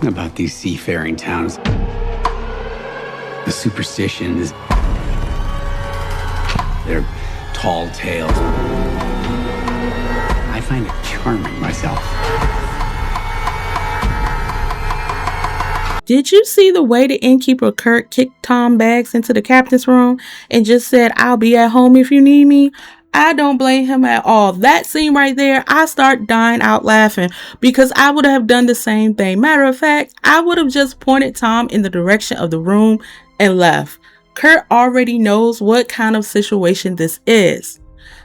about these seafaring towns. The superstitions, their tall tales. I find it charming myself. Did you see the way the innkeeper Kurt kicked Tom Baggs into the captain's room and just said, "I'll be at home if you need me"? I don't blame him at all. That scene right there, I start dying out laughing because I would have done the same thing. Matter of fact, I would have just pointed Tom in the direction of the room and left. Kurt already knows what kind of situation this is.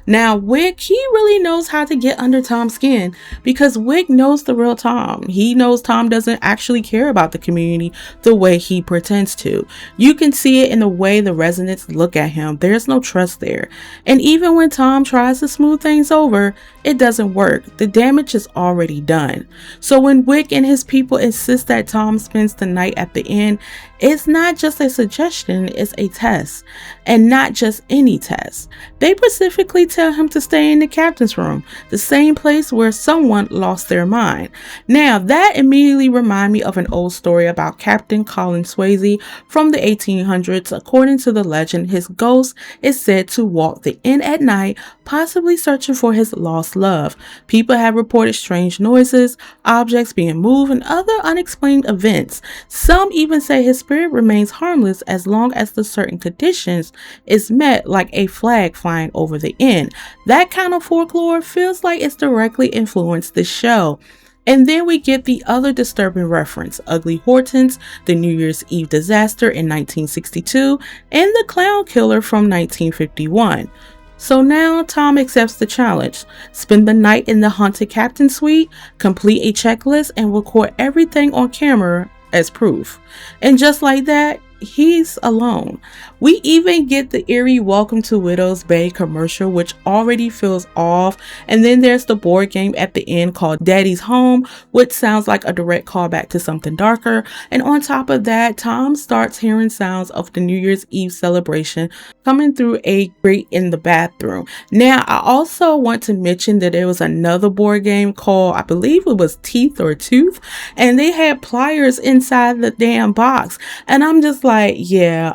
Now, Wick, he really knows how to get under Tom's skin because Wick knows the real Tom. He knows Tom doesn't actually care about the community the way he pretends to. You can see it in the way the residents look at him. There's no trust there. And even when Tom tries to smooth things over, it doesn't work. The damage is already done. So when Wick and his people insist that Tom spends the night at the inn, it's not just a suggestion, it's a test. And not just any test. They specifically tell him to stay in the captain's room, the same place where someone lost their mind. Now, that immediately reminded me of an old story about Captain Colin Swayze from the 1800s. According to the legend, his ghost is said to walk the inn at night, possibly searching for his lost love. People have reported strange noises, objects being moved, and other unexplained events. Some even say his spirit remains harmless as long as the certain conditions is met, like a flag flying over the inn. That kind of folklore feels like it's directly influenced this show. And then we get the other disturbing reference, Ugly Hortons, the New Year's Eve disaster in 1962, and the clown killer from 1951. So now Tom accepts the challenge. Spend the night in the haunted captain suite, complete a checklist, and record everything on camera as proof. And just like that, he's alone. We even get the eerie Welcome to Widow's Bay commercial, which already feels off. And then there's the board game at the end called Daddy's Home, which sounds like a direct callback to something darker. And on top of that, Tom starts hearing sounds of the New Year's Eve celebration coming through a grate in the bathroom. Now, I also want to mention that there was another board game called, I believe it was Teeth or Tooth, and they had pliers inside the damn box. And I'm just like, yeah,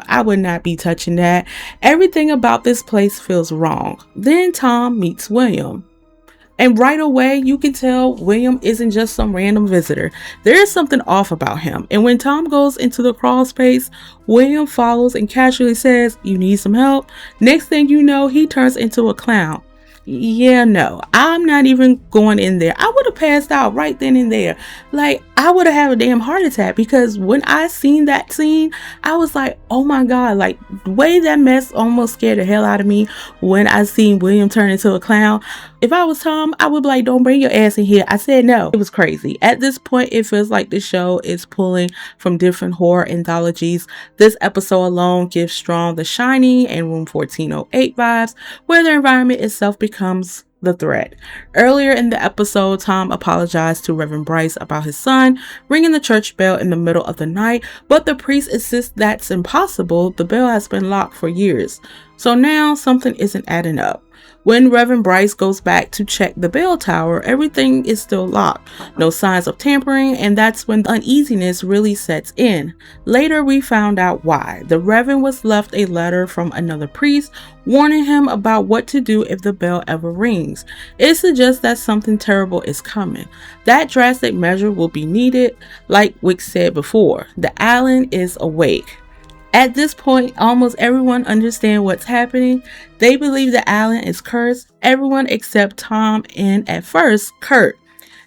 I would not be touching that. Everything about this place feels wrong. Then Tom meets William. And right away, you can tell William isn't just some random visitor. There is something off about him. And when Tom goes into the crawl space, William follows and casually says, "You need some help?" Next thing you know, he turns into a clown. Yeah, no, I'm not even going in there. I would have passed out right then and there. Like, I would have had a damn heart attack because when I seen that scene, I was like, oh my God, like the way that mess almost scared the hell out of me when I seen William turn into a clown. If I was Tom, I would be like, don't bring your ass in here. I said no. It was crazy. At this point, it feels like the show is pulling from different horror anthologies. This episode alone gives strong The Shining and Room 1408 vibes, where the environment itself becomes the threat. Earlier in the episode, Tom apologized to Reverend Bryce about his son ringing the church bell in the middle of the night, but the priest insists that's impossible. The bell has been locked for years. So now something isn't adding up. When Reverend Bryce goes back to check the bell tower, everything is still locked. No signs of tampering, and that's when the uneasiness really sets in. Later, we found out why. The Reverend was left a letter from another priest warning him about what to do if the bell ever rings. It suggests that something terrible is coming. That drastic measure will be needed. Like Wick said before, the Allen is awake. At this point, almost everyone understands what's happening. They believe that Allen is cursed. Everyone except Tom and, at first, Kurt.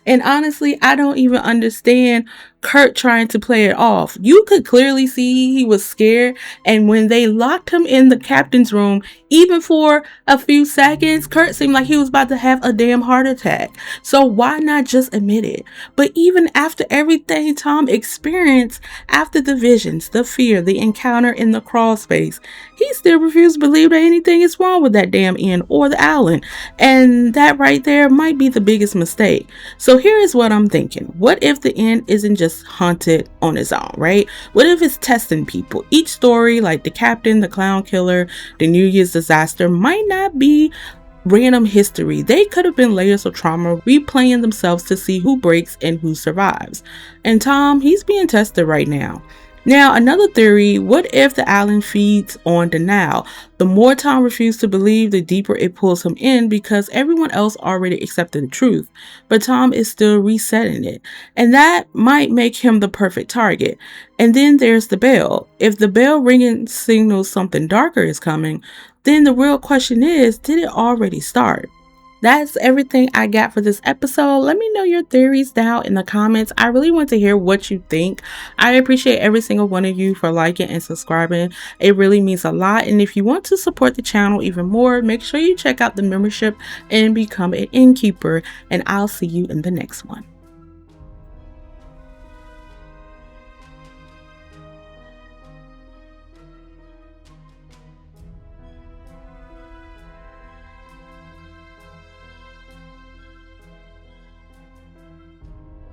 And honestly, I don't even understand Kurt trying to play it off. You could clearly see he was scared, and when they locked him in the captain's room, even for a few seconds, Kurt seemed like he was about to have a damn heart attack. So why not just admit it? But even after everything Tom experienced, after the visions, the fear, the encounter in the crawl space, he still refused to believe that anything is wrong with that damn inn or the Allen. And that right there might be the biggest mistake. So here is what I'm thinking. What if the inn isn't just haunted on its own, right? What if it's testing people? Each story, like the captain, the clown killer, the New Year's disaster, might not be random history. They could have been layers of trauma replaying themselves to see who breaks and who survives. And Tom, he's being tested right now. Now, another theory, what if the island feeds on denial? The more Tom refuses to believe, the deeper it pulls him in because everyone else already accepted the truth. But Tom is still resetting it. And that might make him the perfect target. And then there's the bell. If the bell ringing signals something darker is coming, then the real question is, did it already start? That's everything I got for this episode. Let me know your theories down in the comments. I really want to hear what you think. I appreciate every single one of you for liking and subscribing. It really means a lot. And if you want to support the channel even more, make sure you check out the membership and become an innkeeper. And I'll see you in the next one.